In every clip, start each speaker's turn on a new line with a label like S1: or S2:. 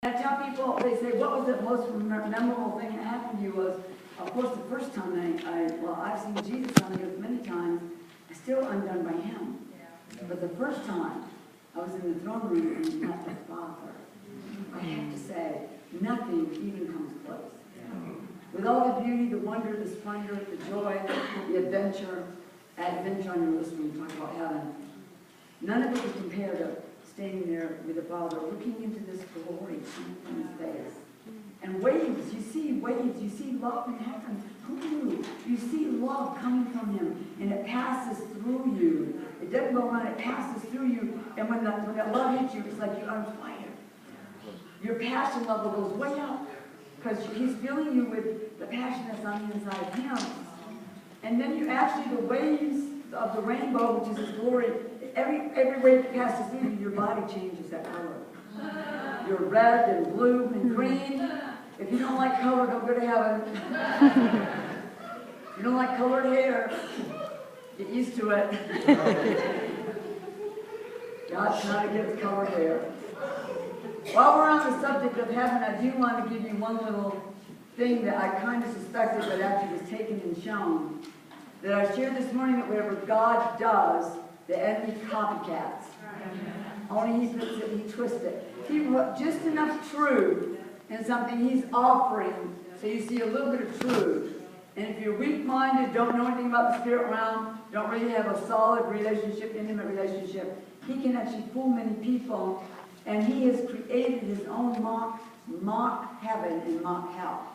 S1: I tell people, they say, what was the most memorable thing that happened to you? Was, of course, the first time I've seen Jesus on the earth many times, I'm still undone by him. But the first time, I was in the throne room and met the Father. I have to say, nothing even comes close. With all the beauty, the wonder, the splendor, the joy, the adventure on your list when you talk about heaven, none of it was compared to staying there with the Father, looking into this glory on his face. And waves, you see love in heaven. Who knew? You see love coming from him, and it passes through you. It doesn't go around, it passes through you. And when that love hits you, it's like you're on fire. Your passion level goes way up, because he's filling you with the passion that's on the inside of him. And then you actually, the waves of the rainbow, which is his glory, every wave that passes through you, your body changes that color. You're red and blue and green. If you don't like color, don't go to heaven. If you don't like colored hair, get used to it. God's not against colored hair. While we're on the subject of heaven, I do want to give you one little thing that I kind of suspected, but actually was taken and shown. That I shared this morning, that whatever God does, the enemy copycats. Only he flips it, he twists it. He put just enough truth in something he's offering, so you see a little bit of truth. And if you're weak-minded, don't know anything about the spirit realm, don't really have a solid relationship, intimate relationship, he can actually fool many people. And he has created his own mock heaven and mock hell.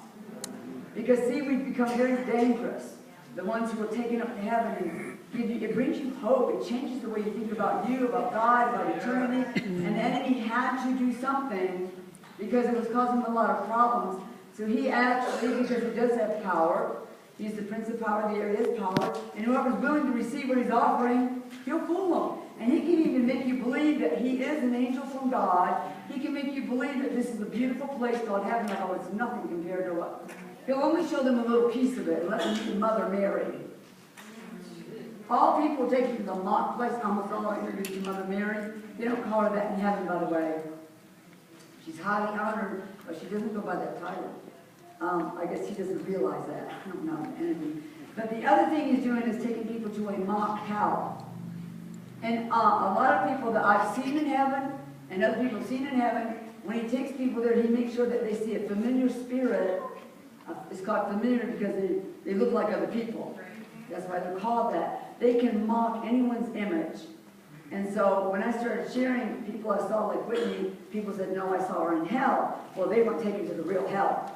S1: Because see, we've become very dangerous. The ones who are taken up to heaven, and it brings you hope. It changes the way you think about you, about God, about eternity. And the enemy had to do something because it was causing a lot of problems. So he actually, because he does have power, he's the prince of power, the area is power, and whoever's willing to receive what he's offering, he'll fool them. And he can even make you believe that he is an angel from God. He can make you believe that this is a beautiful place called heaven, although it's nothing compared to what. He'll only show them a little piece of it and let them meet Mother Mary. All people take you to the mock place, almost all are introduced to Mother Mary. They don't call her that in heaven, by the way. She's highly honored, but she doesn't go by that title. I guess he doesn't realize that. I don't know, the enemy. But the other thing he's doing is taking people to a mock hell. And a lot of people that I've seen in heaven, and other people have seen in heaven, when he takes people there, he makes sure that they see a familiar spirit. It's called familiar because they look like other people. That's why they're called that. They can mock anyone's image. And so when I started sharing, people I saw like Whitney, people said, no, I saw her in hell. Well, they weren't taken to the real hell.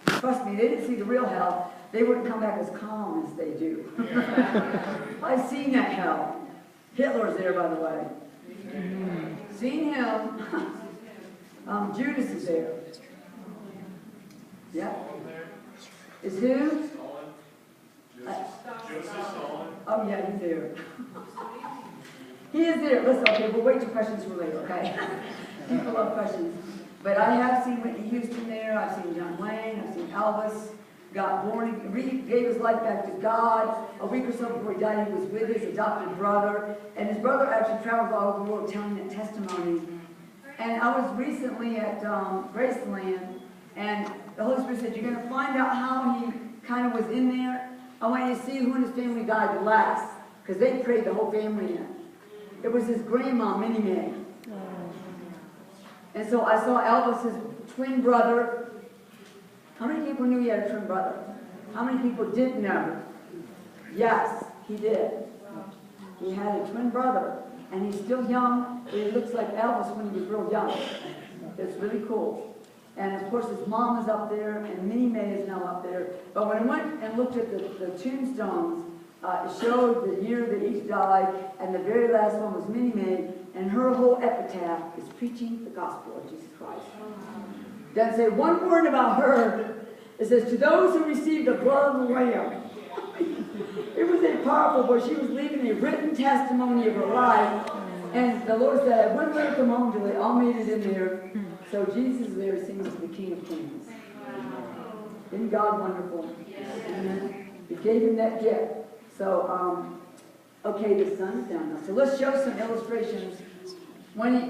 S1: Trust me, they didn't see the real hell. They wouldn't come back as calm as they do. I've seen that hell. Hitler's there, by the way. Seen him. Judas is there. Yeah. Is who? Oh yeah, he's there. He is there. Listen, okay, we'll wait till questions for later, okay? People love questions. But I have seen Whitney Houston there. I've seen John Wayne. I've seen Elvis. Got born, gave his life back to God. A week or so before he died, he was with his adopted brother. And his brother actually travels all over the world telling that testimony. And I was recently at Graceland, and the Holy Spirit said, you're going to find out how he kind of was in there. I want you to see who in his family died last, because they prayed the whole family in. It was his grandma, Minnie Mae. And so I saw Elvis's twin brother. How many people knew he had a twin brother? How many people didn't know? Yes, he did. He had a twin brother, and he's still young, but he looks like Elvis when he was real young. It's really cool. And of course his mom is up there, and Minnie Mae is now up there. But when I went and looked at the tombstones, it showed the year that each died, and the very last one was Minnie Mae, and her whole epitaph is preaching the gospel of Jesus Christ. Doesn't say one word about her. It says, to those who received the blood of the Lamb. It was a powerful, but she was leaving a written testimony of her life. And the Lord said, I wouldn't let her come home until they all made it in there. So Jesus is there singing to the King of Kings. Isn't God wonderful? Amen. He gave him that gift. So, okay, the sun's down now. So let's show some illustrations. When he